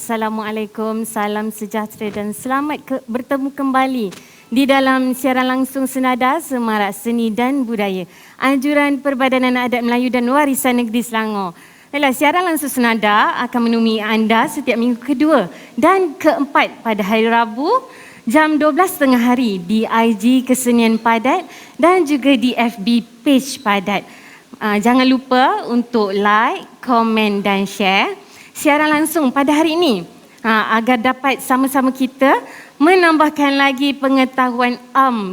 Assalamualaikum, salam sejahtera dan selamat bertemu kembali di dalam siaran langsung Senada Semarak Seni dan Budaya, Anjuran Perbadanan Adat Melayu dan Warisan Negeri Selangor. Baiklah, siaran langsung Senada akan menemui anda setiap minggu kedua dan keempat pada hari Rabu jam 12.30 hari di IG Kesenian Padat dan juga di FB page Padat. Jangan lupa untuk like, komen dan share siaran langsung pada hari ini agar dapat sama-sama kita menambahkan lagi pengetahuan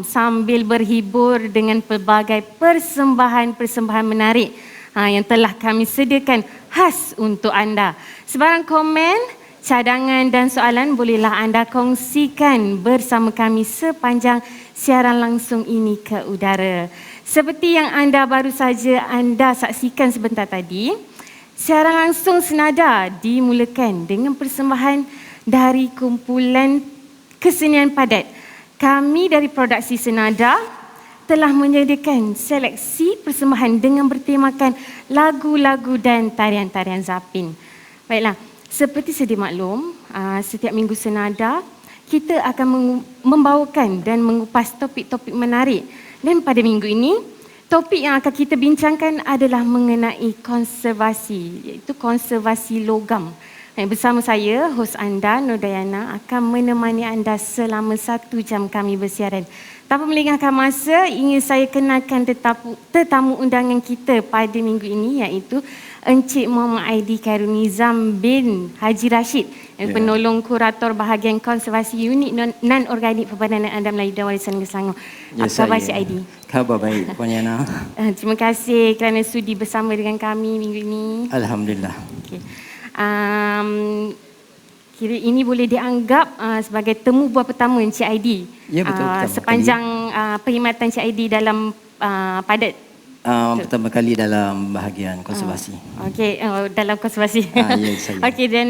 sambil berhibur dengan pelbagai persembahan-persembahan menarik yang telah kami sediakan khas untuk anda. Sebarang komen, cadangan dan soalan bolehlah anda kongsikan bersama kami sepanjang siaran langsung ini ke udara. Seperti yang anda baru saja anda saksikan sebentar tadi, siaran langsung Senada dimulakan dengan persembahan dari kumpulan kesenian padat. Kami dari produksi Senada telah menyediakan seleksi persembahan dengan bertemakan lagu-lagu dan tarian-tarian Zapin. Baiklah, seperti sedia maklum, setiap minggu Senada kita akan membawakan dan mengupas topik-topik menarik. Dan pada minggu ini, topik yang akan kita bincangkan adalah mengenai konservasi, iaitu konservasi logam. Bersama saya, hos anda, Nur Dayana, akan menemani anda selama 1 jam kami bersiaran. Tanpa melengahkan masa, ingin saya kenalkan tetamu undangan kita pada minggu ini, iaitu Encik Muhammad Aidi Khairunizam bin Haji Rashid, penolong kurator bahagian konservasi unit non-organik Perbadanan Adat Melayu dan Warisan Negeri Selangor. Apa khabar Cik Aidi? Khabar baik, Puan Yana. Terima kasih kerana sudi bersama dengan kami minggu ini. Alhamdulillah. Okay. Kira ini boleh dianggap sebagai temu buah pertama Encik Aidi. Ya, betul. Sepanjang perkhidmatan Encik Aidi dalam padat. Pertama kali dalam bahagian konservasi. Okey, dalam konservasi. Ya, saya. Okey, dan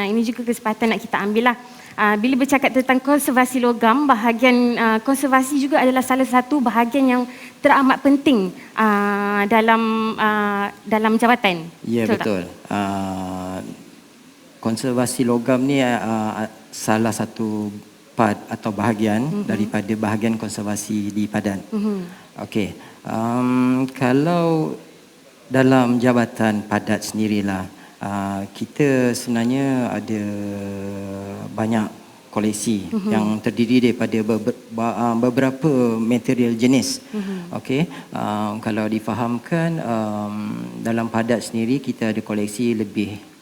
ini juga kesempatan nak kita ambil lah. Bila bercakap tentang konservasi logam, bahagian konservasi juga adalah salah satu bahagian yang teramat penting dalam jabatan. Ya, betul. Konservasi logam ni salah satu part atau bahagian daripada bahagian konservasi di Padan. Okey. Kalau dalam jabatan Padat sendirilah, kita sebenarnya ada banyak koleksi yang terdiri daripada beberapa material jenis. Okey, kalau difahamkan, dalam Padat sendiri kita ada koleksi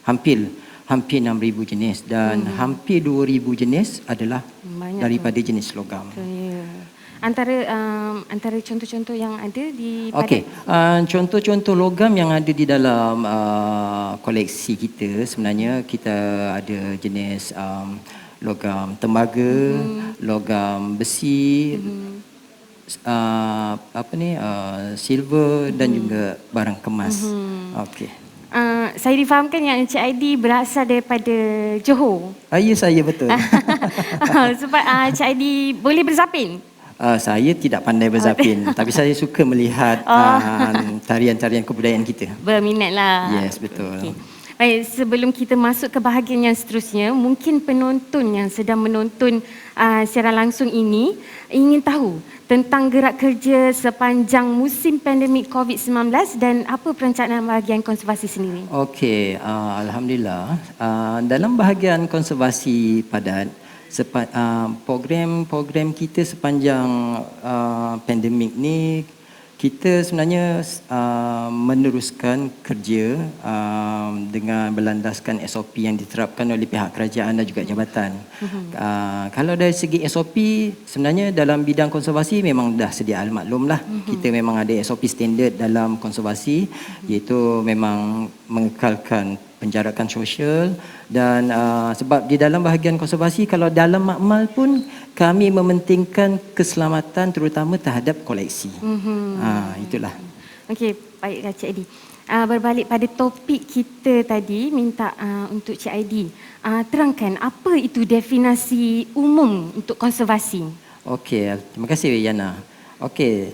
hampir 6,000 jenis dan hampir 2,000 jenis adalah banyak daripada jenis logam. Antara contoh-contoh yang ada di Padat. Okey, contoh-contoh logam yang ada di dalam koleksi kita, sebenarnya kita ada jenis logam tembaga, logam besi, silver dan juga barang kemas. Okey. Saya difahamkan yang Encik Aidi berasal daripada Johor. Ya, saya betul. Sebab Encik Aidi boleh berzapin. Saya tidak pandai berzapin, tapi saya suka melihat tarian-tarian kebudayaan kita. Berminatlah. Yes, betul. Okay. Baik, sebelum kita masuk ke bahagian yang seterusnya, mungkin penonton yang sedang menonton siaran langsung ini ingin tahu tentang gerak kerja sepanjang musim pandemik COVID-19 dan apa perencanaan bahagian konservasi sendiri. Okey, alhamdulillah. Dalam bahagian konservasi padat, program kita sepanjang pandemik ni, kita sebenarnya meneruskan kerja dengan berlandaskan SOP yang diterapkan oleh pihak kerajaan dan juga jabatan. Kalau dari segi SOP, sebenarnya dalam bidang konservasi memang dah sedia maklumlah. Kita memang ada SOP standard dalam konservasi, iaitu memang mengekalkan penjarakan sosial dan sebab di dalam bahagian konservasi, kalau dalam makmal pun kami mementingkan keselamatan terutama terhadap koleksi. Itulah. Okey, baiklah Cik Aidi. Berbalik pada topik kita tadi, minta untuk Cik Aidi terangkan apa itu definisi umum untuk konservasi. Okey, terima kasih Yana. Okey,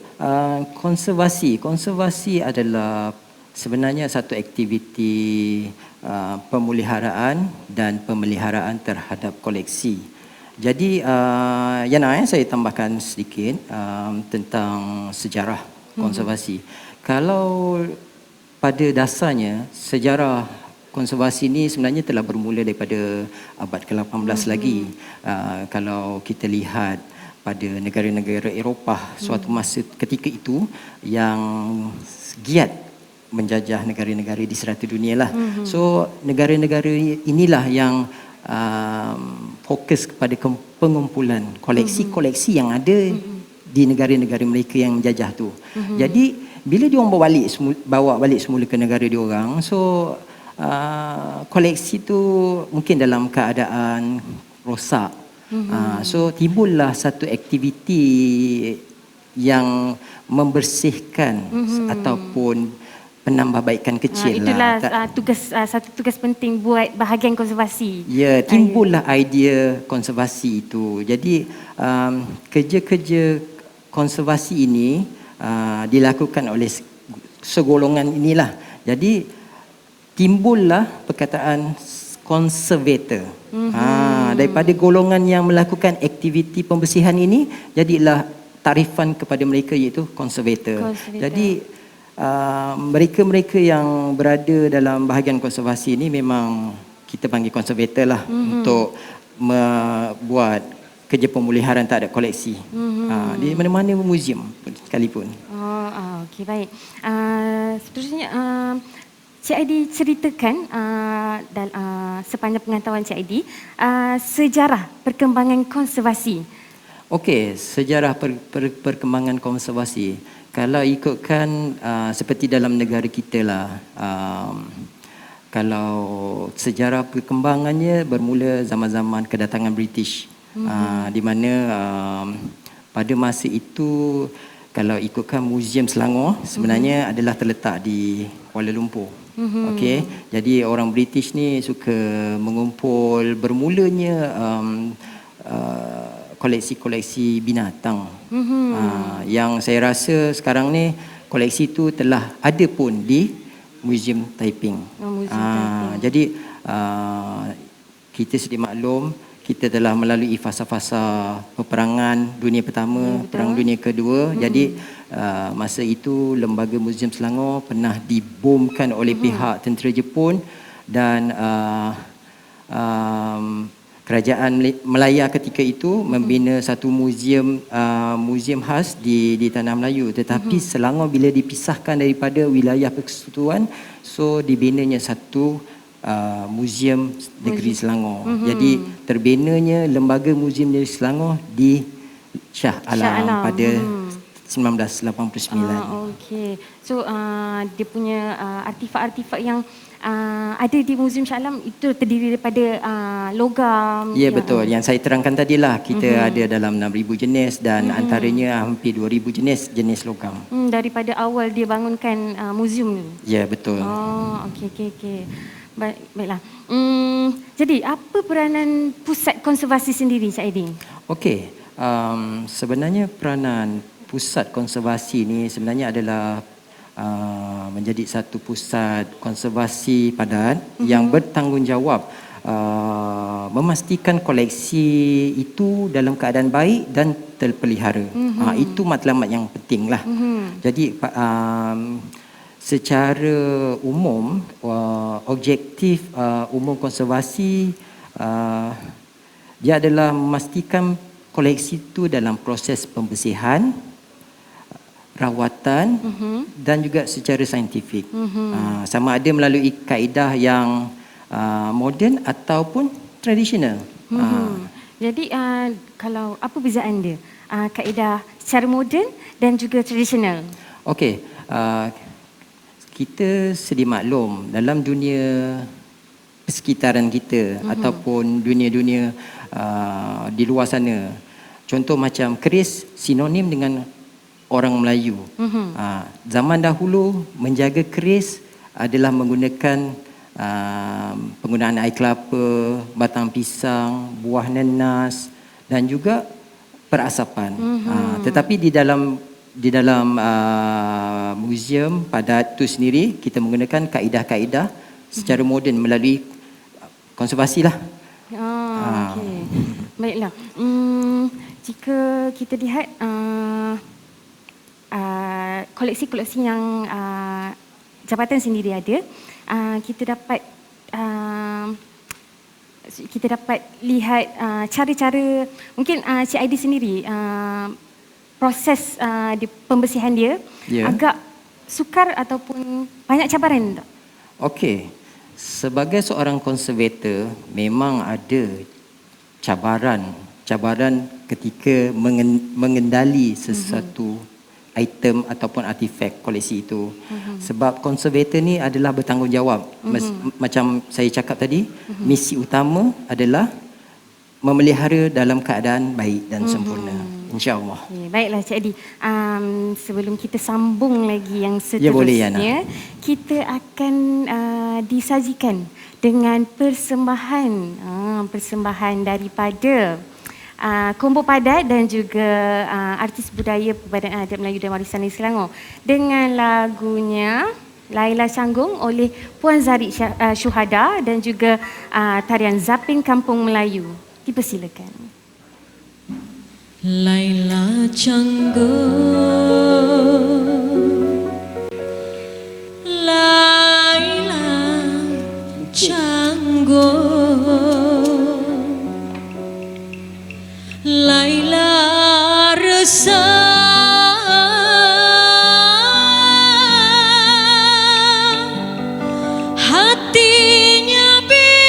konservasi adalah sebenarnya satu aktiviti pemeliharaan dan pemeliharaan terhadap koleksi. Jadi saya tambahkan sedikit tentang sejarah konservasi. Kalau pada dasarnya sejarah konservasi ini sebenarnya telah bermula daripada abad ke-18 lagi. Kalau kita lihat pada negara-negara Eropah suatu masa ketika itu yang giat menjajah negara-negara di serata dunia lah. So negara-negara inilah yang fokus kepada pengumpulan koleksi-koleksi yang ada di negara-negara mereka yang menjajah tu. Jadi bila dia orang bawa balik semula ke negara dia orang, so koleksi tu mungkin dalam keadaan rosak. So timbullah satu aktiviti yang membersihkan ataupun penambahbaikan kecil itulah lah. satu tugas penting buat bahagian konservasi. Ya, timbullah idea konservasi itu. Jadi kerja-kerja konservasi ini dilakukan oleh segolongan inilah. Jadi timbullah perkataan conservator. Daripada golongan yang melakukan aktiviti pembersihan ini, jadilah tarifan kepada mereka iaitu conservator. Jadi mereka-mereka yang berada dalam bahagian konservasi ini memang kita panggil conservator lah untuk membuat kerja pemuliharaan terhadap koleksi di mana-mana muzium sekalipun. Okey, baik. Seterusnya Cik Aidi ceritakan sepanjang pengetahuan Cik Aidi sejarah perkembangan konservasi. Okey, sejarah perkembangan konservasi. Kalau ikutkan seperti dalam negara kita lah, kalau sejarah perkembangannya bermula zaman-zaman kedatangan British, di mana pada masa itu kalau ikutkan Muzium Selangor sebenarnya adalah terletak di Kuala Lumpur. Okey, jadi orang British ni suka mengumpul bermulanya koleksi-koleksi binatang. Yang saya rasa sekarang ni koleksi itu telah ada pun di Muzium Taiping. Jadi kita sedia maklum, kita telah melalui fasa-fasa peperangan dunia pertama, perang dunia kedua. Jadi masa itu lembaga Muzium Selangor pernah dibomkan oleh pihak tentera Jepun dan Kerajaan Melaya ketika itu membina satu muzium khas di Tanah Melayu, tetapi Selangor bila dipisahkan daripada wilayah persekutuan, so dibinanya satu muzium negeri Selangor. Jadi terbinanya lembaga Muzium Negeri Selangor di Shah Alam pada 1989. Okey. So dia punya artifak-artifak yang ada di Muzium Shah Alam itu terdiri daripada logam. Ya, betul. Yang saya terangkan tadilah, kita ada dalam 6,000 jenis dan antaranya hampir 2,000 jenis logam. Daripada awal dia bangunkan muzium ni. Ya, betul. Okey. Baiklah. Jadi apa peranan pusat konservasi sendiri, Cik Aidi? Okey. Sebenarnya peranan pusat konservasi ni sebenarnya adalah menjadi satu pusat konservasi padat yang bertanggungjawab memastikan koleksi itu dalam keadaan baik dan terpelihara. Itu matlamat yang penting lah. Jadi secara umum, objektif umum konservasi dia adalah memastikan koleksi itu dalam proses pembersihan, rawatan dan juga secara saintifik. Sama ada melalui kaedah yang moden ataupun tradisional. Jadi kalau apa perbezaan dia? Kaedah secara moden dan juga tradisional. Okey, kita sedia maklum dalam dunia persekitaran kita ataupun dunia-dunia di luar sana. Contoh macam keris sinonim dengan orang Melayu. Zaman dahulu menjaga keris adalah menggunakan penggunaan air kelapa, batang pisang, buah nanas dan juga perasapan. Tetapi di dalam di dalam muzium padat itu sendiri kita menggunakan kaedah-kaedah secara moden melalui konservasi lah. Okey. Baiklah. Jika kita lihat koleksi-koleksi yang jabatan sendiri ada, kita dapat lihat cara-cara mungkin Cik Aidi sendiri proses di pembersihan dia agak sukar ataupun banyak cabaran tak? Okey. Sebagai seorang konservator memang ada cabaran ketika mengendali sesuatu item ataupun artifak koleksi itu. Sebab konservator ni adalah bertanggungjawab. Macam saya cakap tadi, misi utama adalah memelihara dalam keadaan baik dan sempurna. InsyaAllah. Okay, baiklah Cik Adi. Sebelum kita sambung lagi yang Ya, boleh, seterusnya, kita akan disajikan dengan persembahan daripada Kombo Padat dan juga artis budaya Perpaduan Adat Melayu dan Warisan Selangor dengan lagunya Laila Canggung oleh Puan Zarik Syuhada dan juga tarian Zapin Kampung Melayu. Dipersilakan. Laila Canggung, Laila Canggung, Laila resah, hatinya bingung.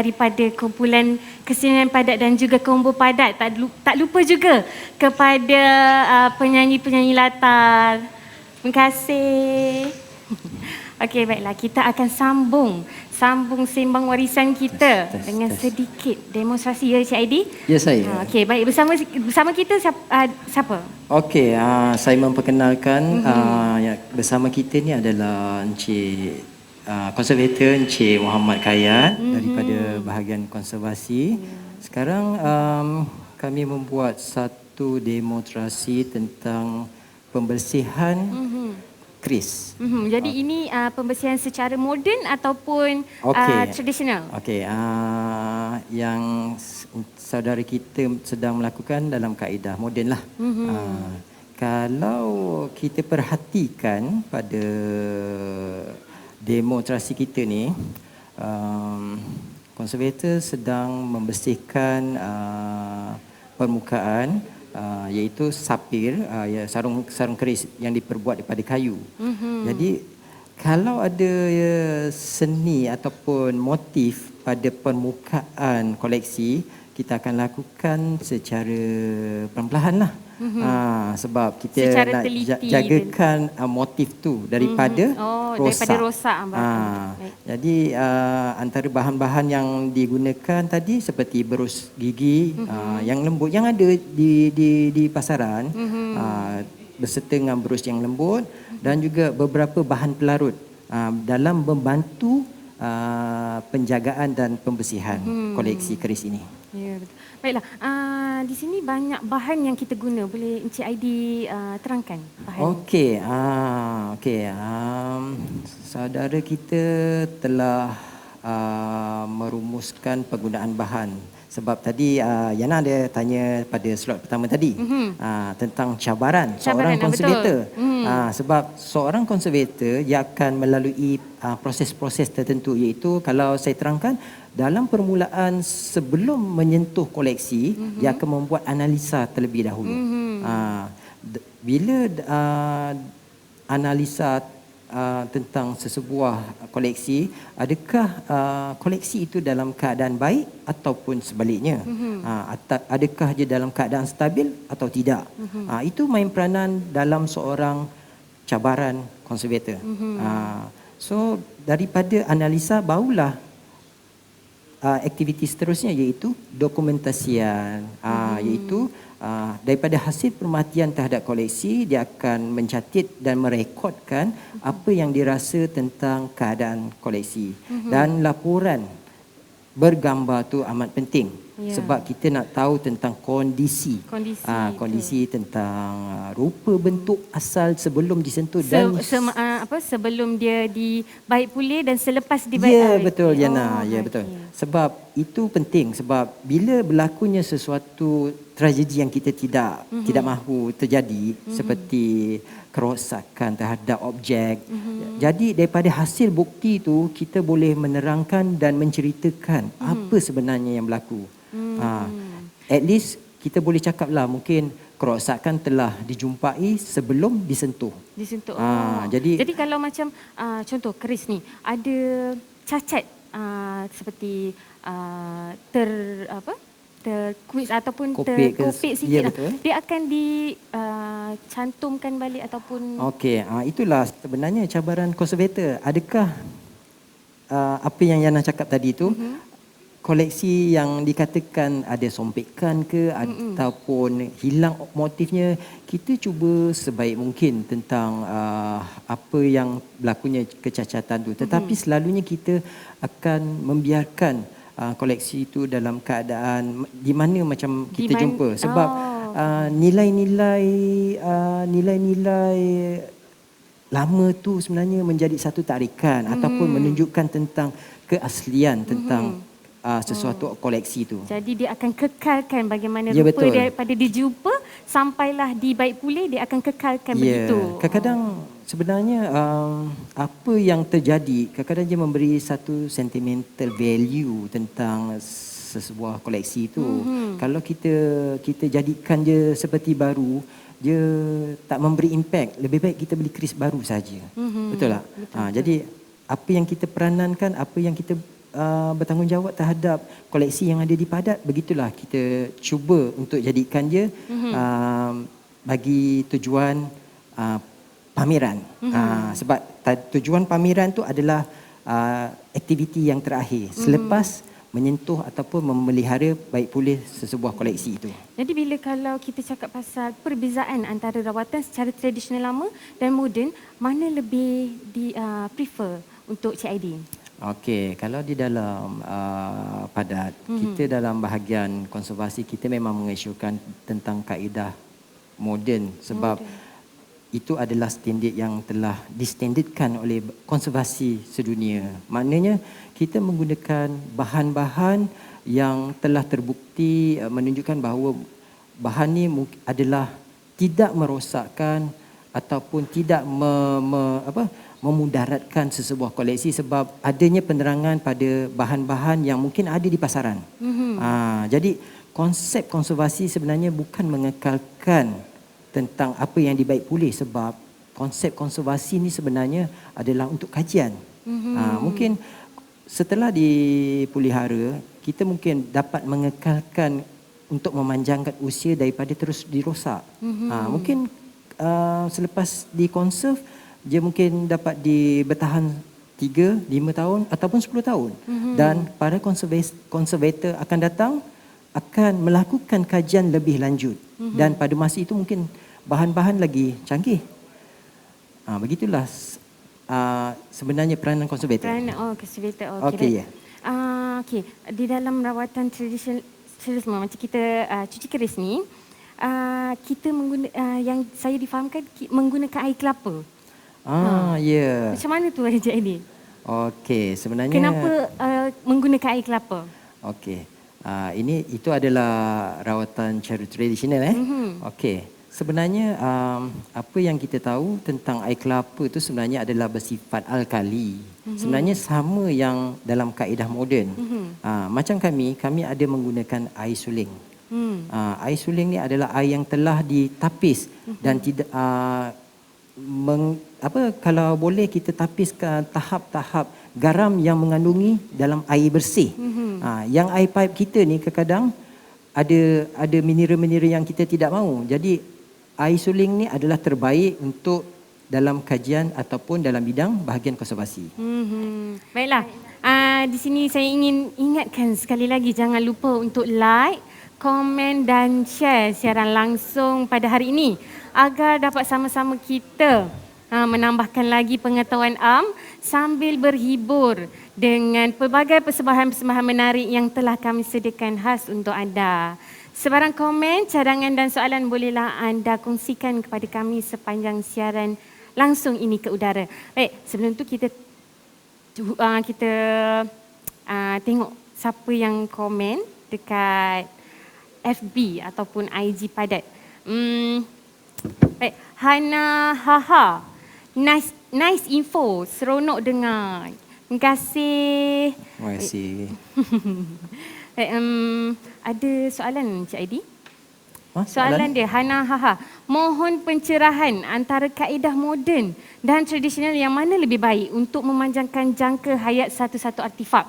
daripada kumpulan kesenian padat dan juga combo padat. Tak lupa juga kepada penyanyi-penyanyi latar. Terima kasih. Okey, baiklah, kita akan sambung sembang warisan kita dengan sedikit demonstrasi, ya Cik Aidi? Ya, saya. Okey, baik, bersama kita siapa? Okey, saya memperkenalkan bersama kita ni adalah Encik konservator Encik Muhammad Kayat daripada bahagian konservasi. Sekarang kami membuat satu demonstrasi tentang pembersihan keris. Jadi ini pembersihan secara moden ataupun tradisional? Okey, yang saudara kita sedang melakukan dalam kaedah moden lah. Kalau kita perhatikan pada demonstrasi kita ni, konservator sedang membersihkan permukaan, iaitu sapir, sarung keris yang diperbuat daripada kayu. Jadi kalau ada seni ataupun motif pada permukaan koleksi, kita akan lakukan secara perlahan-lahan lah. Sebab kita secara nak teliti jagakan motif tu daripada rosak. Daripada rosak. Jadi antara bahan-bahan yang digunakan tadi seperti berus gigi yang lembut yang ada di pasaran, berserta dengan berus yang lembut dan juga beberapa bahan pelarut dalam membantu penjagaan dan pembersihan koleksi keris ini. Ya, betul. Baiklah, di sini banyak bahan yang kita guna. Boleh Encik Aidi terangkan bahan? Okey, saudara kita telah merumuskan penggunaan bahan. Sebab tadi Yana ada tanya pada slot pertama tadi tentang cabaran seorang konservator. Sebab seorang konservator dia akan melalui proses-proses tertentu, iaitu kalau saya terangkan dalam permulaan sebelum menyentuh koleksi, dia akan membuat analisa terlebih dahulu. Bila analisa tentang sesebuah koleksi, adakah koleksi itu dalam keadaan baik ataupun sebaliknya, adakah dia dalam keadaan stabil atau tidak. Itu main peranan dalam seorang cabaran konservator. So daripada analisa barulah aktiviti seterusnya, iaitu dokumentasian, iaitu daripada hasil perhatian terhadap koleksi, dia akan mencatat dan merekodkan apa yang dirasa tentang keadaan koleksi. Dan laporan bergambar tu amat penting, sebab kita nak tahu tentang kondisi tentang rupa bentuk asal sebelum disentuh dan sebelum dia dibaik pulih dan selepas dibaik. Ya, betul Yana. Ya, betul. Sebab itu penting, sebab bila berlakunya sesuatu tragedi yang kita tidak mahu terjadi, seperti kerosakan terhadap objek. Jadi daripada hasil bukti itu kita boleh menerangkan dan menceritakan apa sebenarnya yang berlaku. At least kita boleh cakaplah mungkin kerosakan telah dijumpai sebelum disentuh. Jadi kalau macam contoh keris ni ada cacat seperti terkuis ataupun terkopik sikit, dia akan dicantumkan balik ataupun itulah sebenarnya cabaran konservator. Adakah apa yang Yana cakap tadi tu, koleksi yang dikatakan ada sompekan ke ataupun hilang motifnya, kita cuba sebaik mungkin tentang apa yang berlakunya kecacatan tu. Tetapi selalunya kita akan membiarkan koleksi itu dalam keadaan di mana macam kita jumpa, sebab nilai-nilai lama tu sebenarnya menjadi satu tarikan ataupun menunjukkan tentang keaslian tentang sesuatu koleksi itu. Jadi dia akan kekalkan bagaimana rupa dia daripada dijumpa sampailah dibaik pulih, dia akan kekalkan begitu. Kadang-kadang sebenarnya apa yang terjadi, kadang-kadang dia memberi satu sentimental value tentang sesebuah koleksi itu. Kalau kita jadikan dia seperti baru, dia tak memberi impact. Lebih baik kita beli keris baru saja. Betul tak? Jadi apa yang kita peranankan, apa yang kita bertanggungjawab terhadap koleksi yang ada di Padat. Begitulah kita cuba untuk jadikan dia bagi tujuan pameran. Sebab tujuan pameran tu adalah aktiviti yang terakhir selepas menyentuh ataupun memelihara baik pulih sesebuah koleksi itu. Jadi bila kalau kita cakap pasal perbezaan antara rawatan secara tradisional lama dan moden, mana lebih prefer untuk Cik Aidil? Okey, kalau di dalam Padat, kita dalam bahagian konservasi kita memang mengisyukan tentang kaedah moden sebab itu adalah standard yang telah distandardkan oleh konservasi sedunia. Maknanya kita menggunakan bahan-bahan yang telah terbukti menunjukkan bahawa bahan ni adalah tidak merosakkan ataupun tidak memudaratkan sesebuah koleksi sebab adanya penerangan pada bahan-bahan yang mungkin ada di pasaran. Jadi konsep konservasi sebenarnya bukan mengekalkan tentang apa yang dibaik pulih sebab konsep konservasi ni sebenarnya adalah untuk kajian. Mungkin setelah dipelihara, kita mungkin dapat mengekalkan untuk memanjangkan usia daripada terus dirosak. Mungkin selepas dikonserv, dia mungkin dapat bertahan 3, 5 tahun ataupun 10 tahun. Dan para konservator akan datang akan melakukan kajian lebih lanjut. Dan pada masa itu mungkin bahan-bahan lagi canggih. Begitulah sebenarnya peranan konservator. Konservator. Okey, ya. Okey, di dalam rawatan tradisional macam kita cuci keris ni, kita yang saya difahamkan menggunakan air kelapa. Ya. Macam mana tu Cik Aidil? Okey, sebenarnya Kenapa menggunakan air kelapa? Okey. Itu adalah rawatan cara tradisional Okey. Sebenarnya apa yang kita tahu tentang air kelapa itu sebenarnya adalah bersifat alkali. Sebenarnya sama yang dalam kaedah moden. Macam kami ada menggunakan air suling. Air suling ni adalah air yang telah ditapis dan tidak kalau boleh kita tapiskan tahap-tahap garam yang mengandungi dalam air bersih. Yang air pipe kita ni kadang-kadang ada mineral-mineral yang kita tidak mahu. Jadi air suling ni adalah terbaik untuk dalam kajian ataupun dalam bidang bahagian konservasi. Baiklah. Di sini saya ingin ingatkan sekali lagi, jangan lupa untuk like, komen dan share siaran langsung pada hari ini agar dapat sama-sama kita menambahkan lagi pengetahuan sambil berhibur dengan pelbagai persembahan-persembahan menarik yang telah kami sediakan khas untuk anda. Sebarang komen, cadangan dan soalan bolehlah anda kongsikan kepada kami sepanjang siaran langsung ini ke udara. Baik, sebelum tu kita tengok siapa yang komen dekat FB ataupun IG Padat. Baik, Hana Haha. Nice info, seronok dengar. Terima kasih. Terima kasih. Ada soalan Cik Aidil? Soalan dia Hana Haha. Mohon pencerahan antara kaedah moden dan tradisional yang mana lebih baik untuk memanjangkan jangka hayat satu-satu artifak?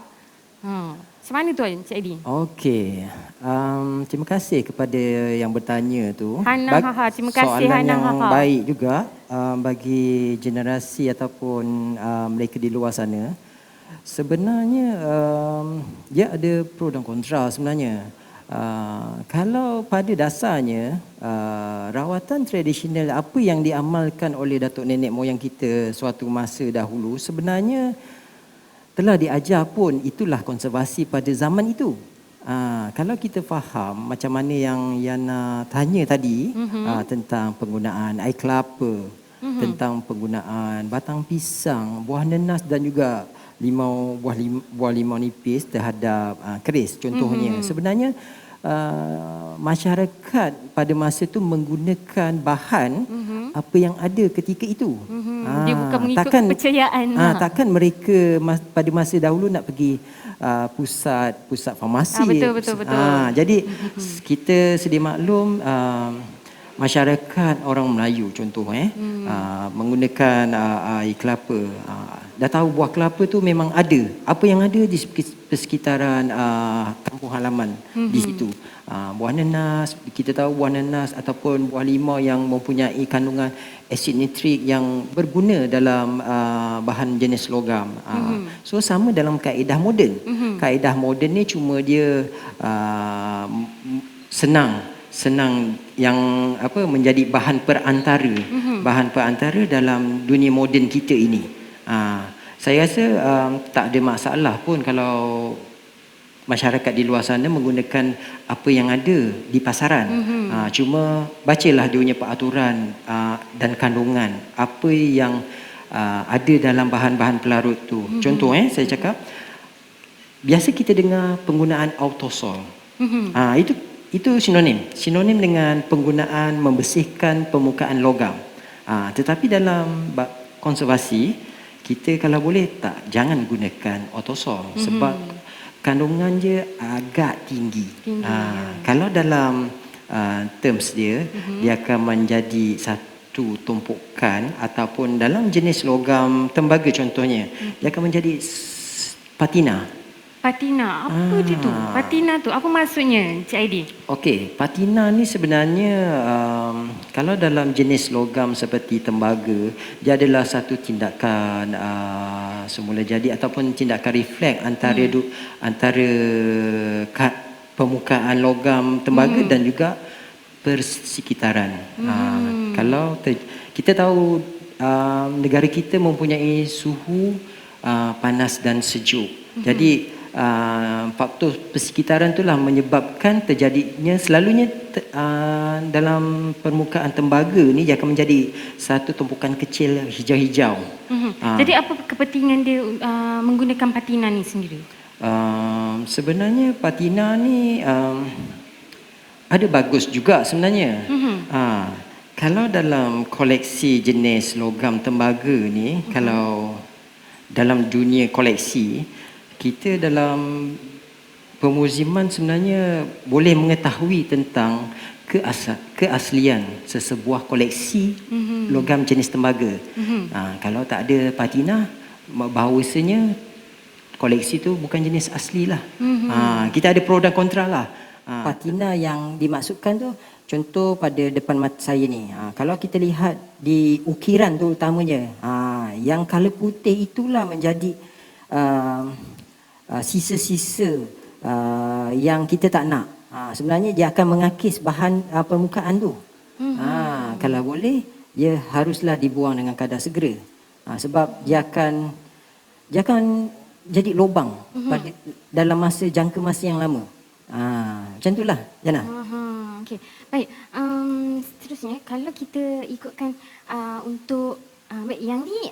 Macam mana tu Cik Aidil? Okey. Terima kasih kepada yang bertanya tu. Hana Haha, terima kasih soalan Hana yang Haha. baik juga bagi generasi ataupun mereka di luar sana. Sebenarnya dia ada pro dan kontra sebenarnya. Kalau pada dasarnya rawatan tradisional apa yang diamalkan oleh datuk nenek moyang kita suatu masa dahulu sebenarnya telah diajar pun itulah konservasi pada zaman itu. Kalau kita faham macam mana yang Yana tanya tadi tentang penggunaan air kelapa, tentang penggunaan batang pisang, buah nenas dan juga buah limau nipis terhadap keris contohnya. Sebenarnya masyarakat pada masa itu menggunakan bahan apa yang ada ketika itu. Dia bukan mengikut kepercayaan. Takkan mereka pada masa dahulu nak pergi pusat farmasi. Betul. Jadi kita sedia maklum masyarakat orang Melayu contoh menggunakan air kelapa. dah tahu buah kelapa tu memang ada. Apa yang ada di persekitaran kampung halaman di situ. Buah nanas, kita tahu buah nanas ataupun buah limau yang mempunyai kandungan asid nitrik yang berguna dalam bahan jenis logam. So sama dalam kaedah moden. Kaedah moden ni cuma dia senang yang menjadi bahan perantara. Bahan perantara dalam dunia moden kita ini. Saya rasa tak ada masalah pun kalau masyarakat di luar sana menggunakan apa yang ada di pasaran. Cuma bacalah dia punya peraturan dan kandungan apa yang ada dalam bahan-bahan pelarut tu. Contoh saya cakap, biasa kita dengar penggunaan autosol. Itu sinonim dengan penggunaan membersihkan permukaan logam. Tetapi dalam konservasi, kita kalau boleh jangan gunakan autosol sebab kandungan dia agak tinggi. Kalau dalam terms dia, dia akan menjadi satu tumpukan ataupun dalam jenis logam tembaga contohnya, dia akan menjadi patina. Patina, apa dia tu? Patina tu, apa maksudnya Cik Aidi? Okey, patina ni sebenarnya kalau dalam jenis logam seperti tembaga, dia adalah satu tindakan semula jadi ataupun tindakan refleks antara permukaan logam tembaga dan juga persekitaran. Kalau kita tahu negara kita mempunyai suhu panas dan sejuk. Jadi faktor persekitaran itulah menyebabkan terjadinya selalunya dalam permukaan tembaga ni dia akan menjadi satu tumpukan kecil hijau-hijau. Jadi apa kepentingan dia menggunakan patina ni sendiri? Sebenarnya patina ni ada bagus juga sebenarnya. Kalau dalam koleksi jenis logam tembaga ni, kalau dalam dunia koleksi, kita dalam pemuziman sebenarnya boleh mengetahui tentang keaslian sesebuah koleksi logam jenis tembaga. Kalau tak ada patina, bahawasanya koleksi tu bukan jenis asli lah. Kita ada pro dan kontra lah. Patina yang dimaksudkan tu, contoh pada depan mata saya ni, kalau kita lihat di ukiran tu utamanya, yang color putih itulah menjadi sisa-sisa yang kita tak nak. Sebenarnya dia akan mengakis bahan permukaan tu. Kalau boleh, dia haruslah dibuang dengan kadar segera. Sebab dia akan jadi lubang dalam jangka masa yang lama. Macam itulah, Jana. Okey. Baik. Seterusnya, kalau kita ikutkan untuk baik, yang ni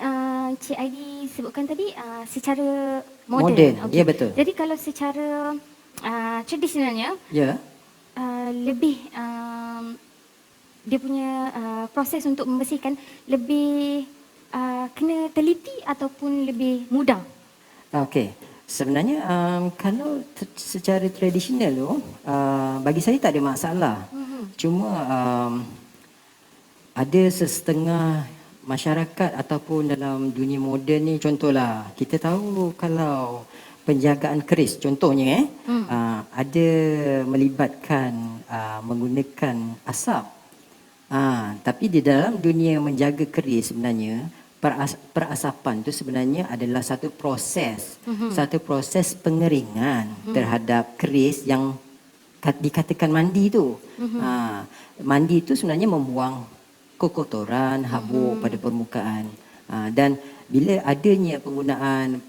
Cik Aidi sebutkan tadi secara moden. Ya, betul. Jadi kalau secara tradisionalnya, lebih dia punya proses untuk membersihkan lebih kena teliti ataupun lebih mudah? Okey. Sebenarnya kalau secara tradisional tu, bagi saya tak ada masalah. Cuma ada sesetengah masyarakat ataupun dalam dunia moden ni, contohlah kita tahu kalau penjagaan keris contohnya ada melibatkan menggunakan asap. Tapi di dalam dunia menjaga keris sebenarnya perasapan tu sebenarnya adalah satu proses pengeringan terhadap keris yang dikatakan mandi tu. Mandi tu sebenarnya membuang kekotoran, habuk pada permukaan. Dan bila adanya penggunaan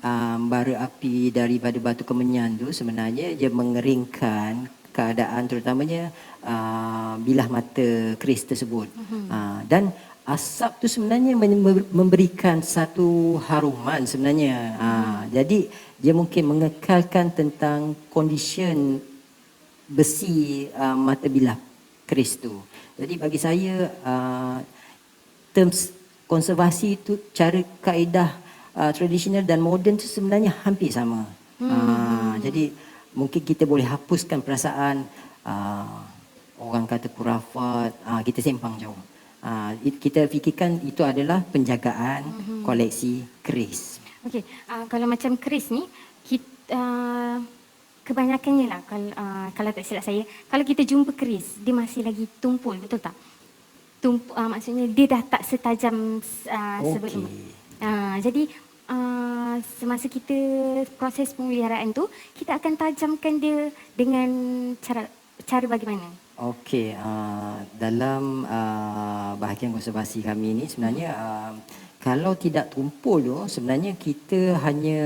bara api daripada batu kemenyan tu, sebenarnya dia mengeringkan keadaan terutamanya bilah mata keris tersebut. Dan asap tu sebenarnya memberikan satu haruman sebenarnya. Jadi dia mungkin mengekalkan tentang kondisi besi mata bilah keris tu. Jadi bagi saya terms konservasi itu cara kaedah tradisional dan moden itu sebenarnya hampir sama. Jadi mungkin kita boleh hapuskan perasaan orang kata khurafat, kita sempang jauh. Kita fikirkan itu adalah penjagaan koleksi keris. Okey, kalau macam keris ni, kita, kebanyakannya lah, kalau tak silap saya, kalau kita jumpa keris, dia masih lagi tumpul, betul tak? Maksudnya dia dah tak setajam sebelum. Okey. Jadi semasa kita proses pemeliharaan tu, kita akan tajamkan dia dengan cara bagaimana? Okey, dalam bahagian konservasi kami ni sebenarnya kalau tidak tumpul tu sebenarnya kita hanya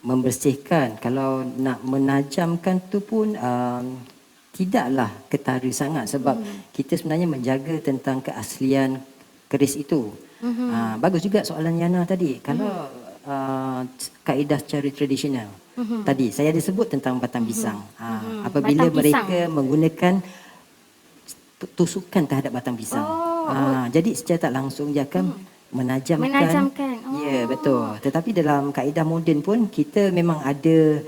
membersihkan. Kalau nak menajamkan tu pun tidaklah ketara sangat sebab kita sebenarnya menjaga tentang keaslian keris itu. Bagus juga soalan Yana tadi. Kalau kaedah secara tradisional. Tadi saya ada sebut tentang batang pisang. Apabila Batang pisang. mereka menggunakan tusukan terhadap batang pisang. Jadi secara tak langsung dia akan menajamkan. Menajamkan. Ya, betul. Tetapi dalam kaedah moden pun kita memang ada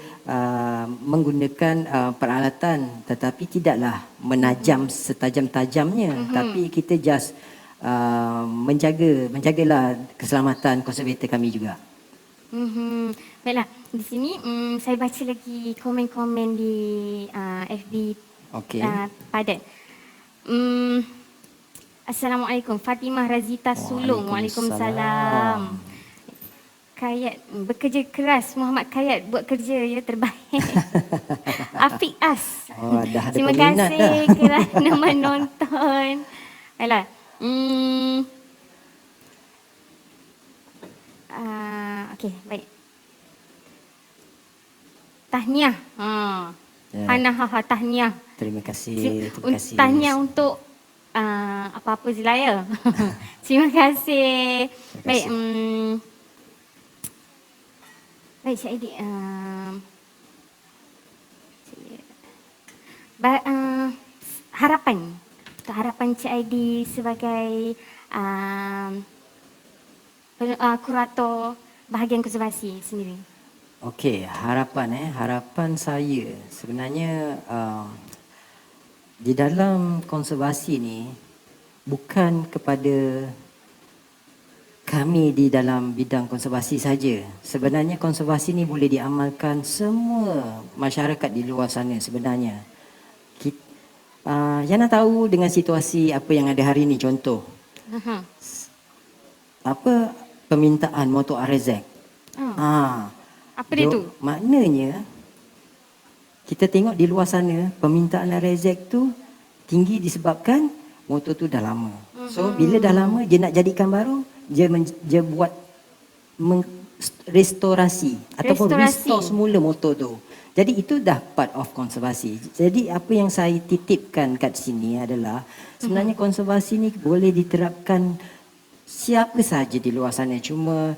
menggunakan peralatan tetapi tidaklah menajam setajam-tajamnya. Tapi kita just menjagalah keselamatan konservator kami juga. Baiklah, di sini saya baca lagi komen-komen di FB Okey. padat. Assalamualaikum, Fatimah Razita Sulung. Waalaikumsalam. Kayat, bekerja keras, Muhammad Kayat buat kerja ya terbaik. Afiq As. Dah ada Terima peminat kasih kerana menonton. Baiklah. Okey, baik. Tahniah. Ya. Hana tahniah. Terima kasih. Terima kasih. Tahniah untuk apa-apa Zelaya. Terima kasih. Baik, baik Cik Aidi. Harapan. Untuk harapan Cik Aidi sebagai kurator bahagian konservasi sendiri. Okey, harapan saya sebenarnya di dalam konservasi ni bukan kepada kami di dalam bidang konservasi saja. Sebenarnya konservasi ni boleh diamalkan semua masyarakat di luar sana sebenarnya. Yana tahu dengan situasi apa yang ada hari ni, contoh. Apa permintaan motor RZ. Apa dia tu? Maknanya kita tengok di luar sana permintaan RZ tu tinggi disebabkan motor tu dah lama. So bila dah lama dia nak jadikan baru, dia buat restorasi ataupun restore semula motor tu. Jadi itu dah part of konservasi. Jadi apa yang saya titipkan kat sini adalah sebenarnya konservasi ni boleh diterapkan siapa saja di luar sana. Cuma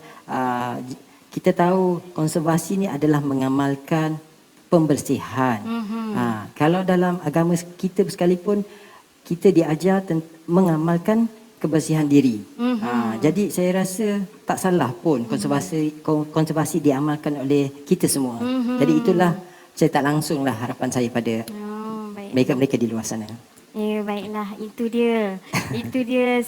kita tahu konservasi ni adalah mengamalkan pembersihan. Kalau dalam agama kita sekalipun kita diajar mengamalkan kebersihan diri. Jadi saya rasa tak salah pun konservasi diamalkan oleh kita semua. Jadi itulah saya tak langsunglah harapan saya pada mereka-mereka di luar sana. Ya, baiklah, itu dia. Itu dia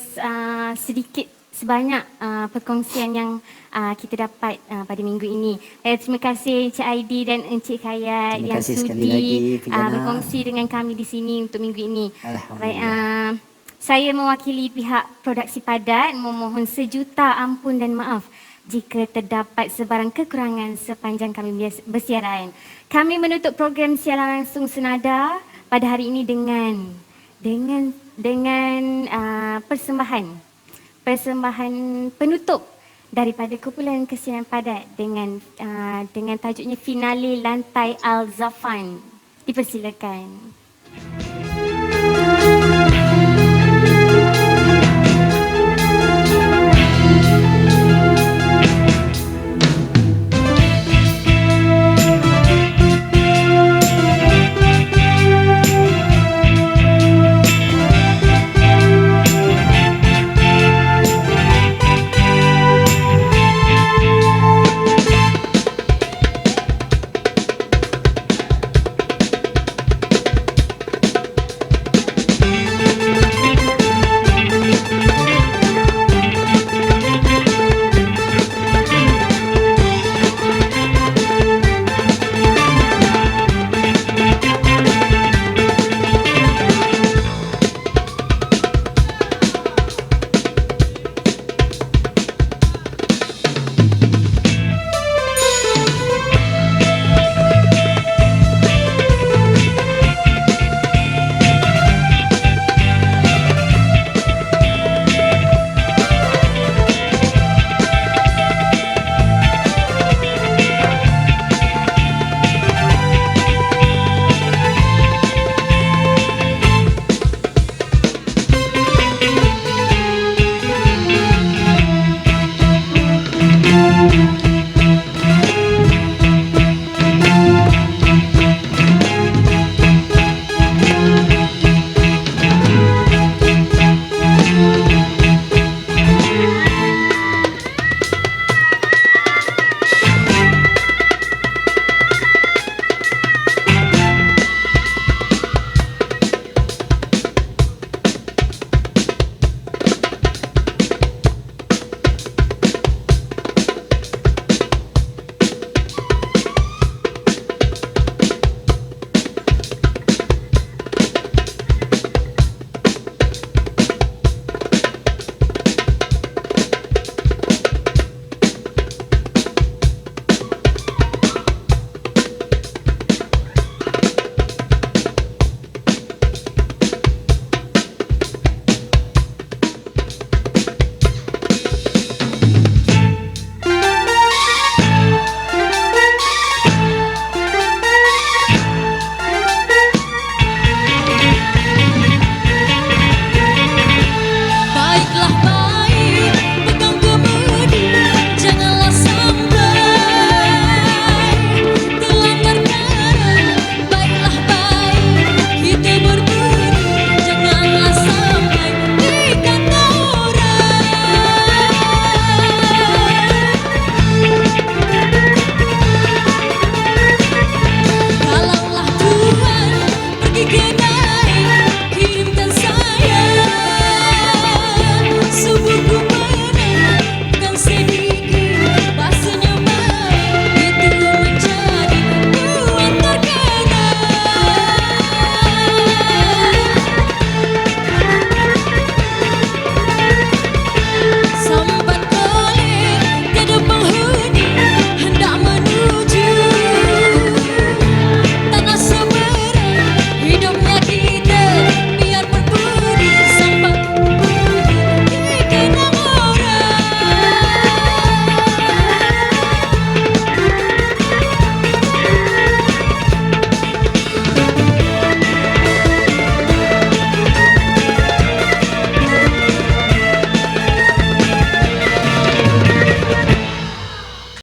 sedikit sebanyak perkongsian yang kita dapat pada minggu ini. Terima kasih Encik Aidi dan Encik Kayat yang sudi berkongsi dengan kami di sini untuk minggu ini. Baik, saya mewakili pihak produksi padat memohon sejuta ampun dan maaf jika terdapat sebarang kekurangan sepanjang kami bersiaran. Kami menutup program siaran langsung Senada pada hari ini dengan persembahan penutup daripada kumpulan kesiaran padat dengan tajuknya Finale Lantai Al-Zafan. Dipersilakan.